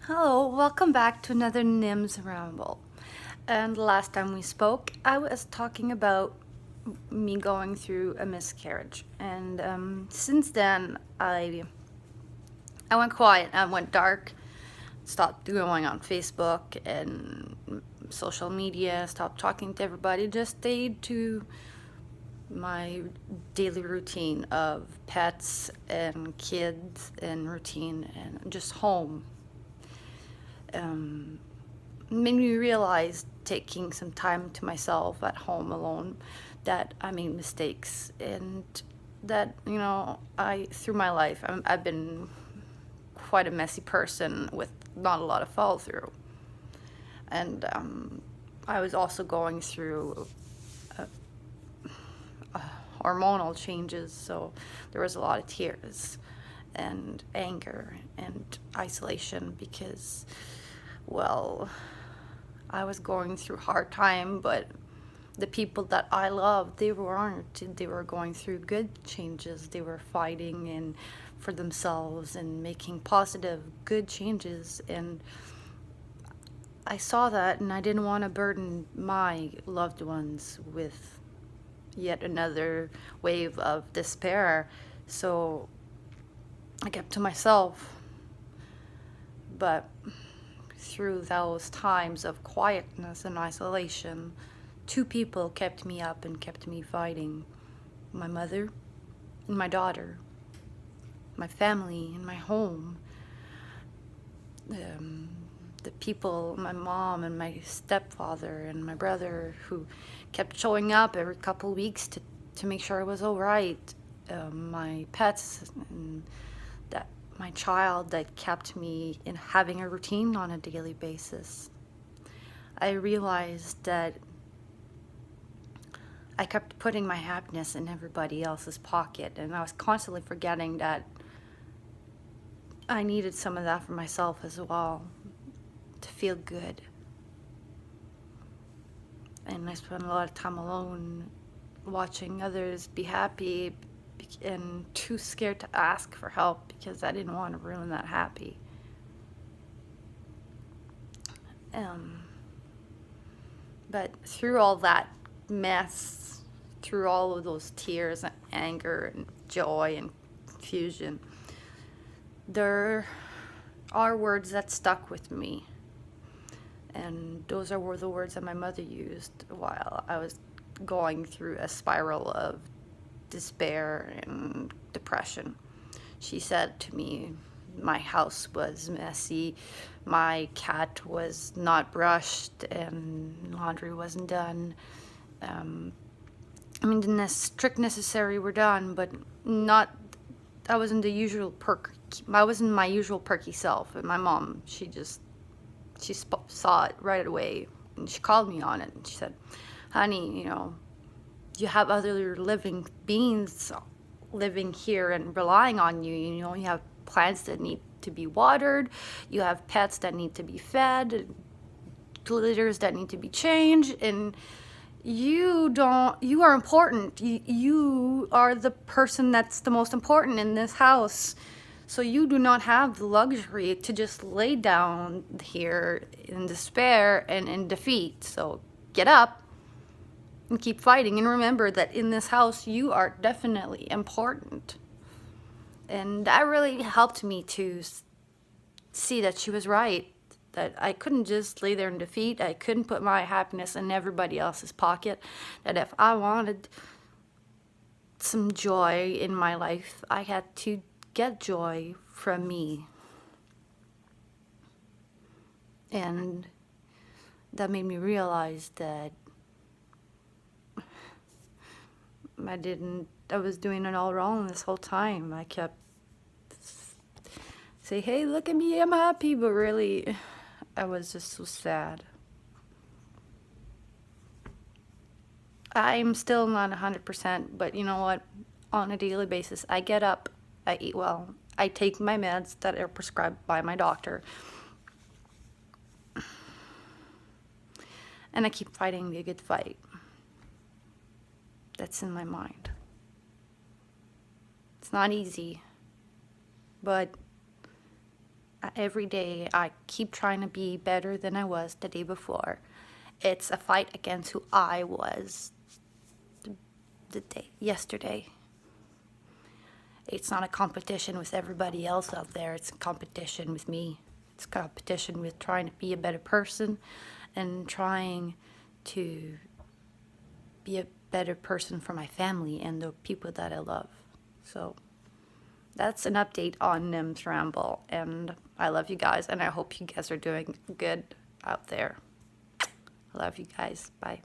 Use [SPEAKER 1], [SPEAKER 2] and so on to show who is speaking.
[SPEAKER 1] Hello, welcome back to another NIMS Ramble. And last time we spoke, I was talking about me going through a miscarriage. And since then, I went quiet, I went dark, stopped going on Facebook and social media, stopped talking to everybody, just stayed to my daily routine of pets and kids and routine and just home. Um, Made me realize taking some time to myself at home alone that I made mistakes and that I through my life I've been quite a messy person with not a lot of follow through, and I was also going through hormonal changes, so there was a lot of tears and anger and isolation because, well, I was going through a hard time, but the people that I loved, they weren't. They were going through good changes. They were fighting and for themselves and making positive, good changes. And I saw that, and I didn't want to burden my loved ones with yet another wave of despair. So I kept to myself. But through those times of quietness and isolation, two people kept me up and kept me fighting: my mother and my daughter, my family and my home. Um, the people, my mom and my stepfather and my brother, who kept showing up every couple weeks to make sure I was all right. My pets and that my child that kept me in having a routine on a daily basis. I realized that I kept putting my happiness in everybody else's pocket, and I was constantly forgetting that I needed some of that for myself as well to feel good. And I spent a lot of time alone watching others be happy and too scared to ask for help because I didn't want to ruin that happy. Um, but through all that mess, through all of those tears and anger and joy and confusion, there are words that stuck with me. And those were the words that my mother used while I was going through a spiral of despair and depression. She said to me, my house was messy, my cat was not brushed, and laundry wasn't done. Um, the strict necessary were done, but not. I wasn't the usual perk. I wasn't my usual perky self. And my mom, she saw it right away, and she called me on it. And she said, "Honey, you have other living beings living here and relying on you. You have plants that need to be watered, you have pets that need to be fed, litters that need to be changed, and you are important. You are the person that's the most important in this house. So you do not have the luxury to just lay down here in despair and in defeat. So get up and keep fighting, and remember that in this house you are definitely important." And that really helped me to see that she was right, that I couldn't just lay there in defeat. I couldn't put my happiness in everybody else's pocket. That if I wanted some joy in my life, I had to get joy from me. And that made me realize that I was doing it all wrong this whole time. I kept say, "Hey, look at me, I'm happy," but really, I was just so sad. I'm still not 100%, but you know what? On a daily basis, I get up, I eat well, I take my meds that are prescribed by my doctor, and I keep fighting the good fight that's in my mind. It's not easy, but every day I keep trying to be better than I was the day before. It's a fight against who I was the day yesterday. It's not a competition with everybody else out there. It's a competition with me. It's a competition with trying to be a better person and trying to be a better person for my family and the people that I love. So that's an update on Nim's Ramble. And I love you guys, and I hope you guys are doing good out there. I love you guys. Bye.